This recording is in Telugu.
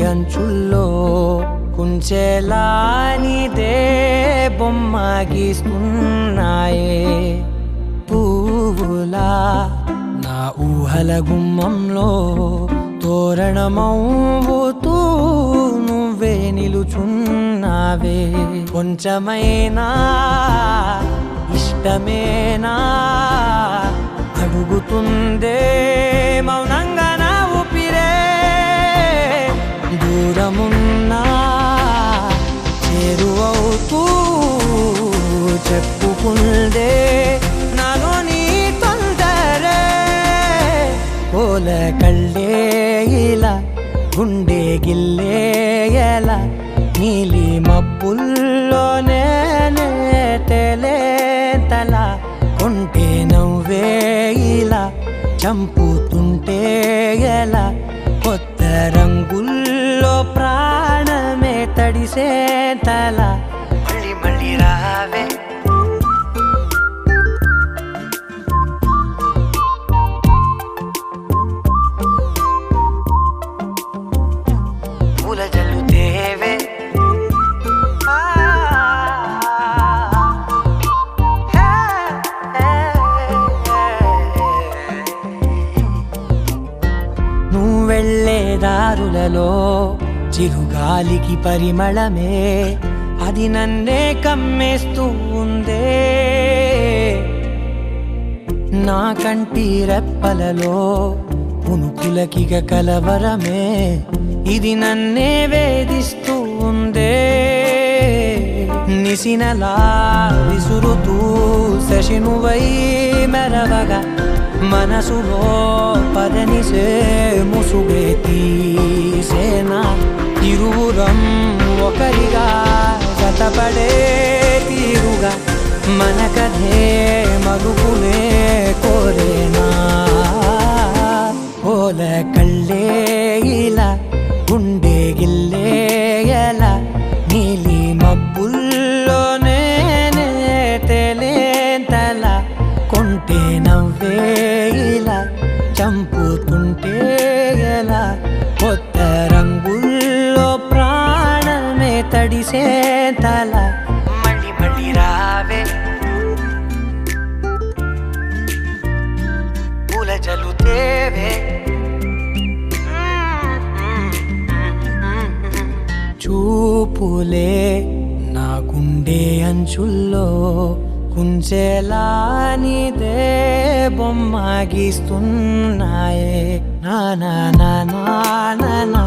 అంచుల్లో కుంచెలా నీదే బొమ్మ గీస్తున్నాయే పువ్వులా నా ఊహల గుమ్మంలో తోరణమవుతూ నువ్వే నిలుచున్నావే కొంచెమైనా ఇష్టమేనా అడుగుతుందే మౌనంగా నా ఊపిరే దూరమున్నా చేరువవుతూ చెప్పుకుందే నాలో నీ తొందరే పోల కళ్ళే ఇలా గుండె గిల్లే ఎలా నీలి మబ్బుల్లోనే తేలేంతలా కొంటే నవ్వే ఇలా చంపుతుంటే ఎలా కొత్త రంగుల్లో ప్రాణమే తడిసేంతలా మళ్ళీ మళ్ళీ రావే పూల జల్లుతేవే నువ్వెళ్ళే దారులలో చిరుగాలికి పరిమళమే అది నన్నే కమ్మేస్తూ ఉందే నా కంటి రెప్పలలో పునుకులకిగ కలవరమే ఇది నన్నే వేధిస్తూ ఉందే నిసినలా విసురుతూ శశినువై మెరవగా మనసులో పదనిసే ముసుగే తీసేనా ఇరువురం ఒకరిగా జతపడే తీరుగా మన కథే మరుపునే కోరేనా పోల కళ్ళే ఇలా గుండె గిల్లే ఎలా నీలి మబ్బుల్లోనే తేలేంతలా కొంటే నవ్వే ఇలా చంపుతుంటే ఎలా కొత్త రంగుల్లో ప్రాణమే తడిసేంతలా మళ్ళీ మళ్ళీ రావే పూల జల్లుతేవే చూపులే నా గుండె అంచుల్లో కుంచెలా నీదే బొమ్మ గీస్తున్నాయే నా నా నా నా నా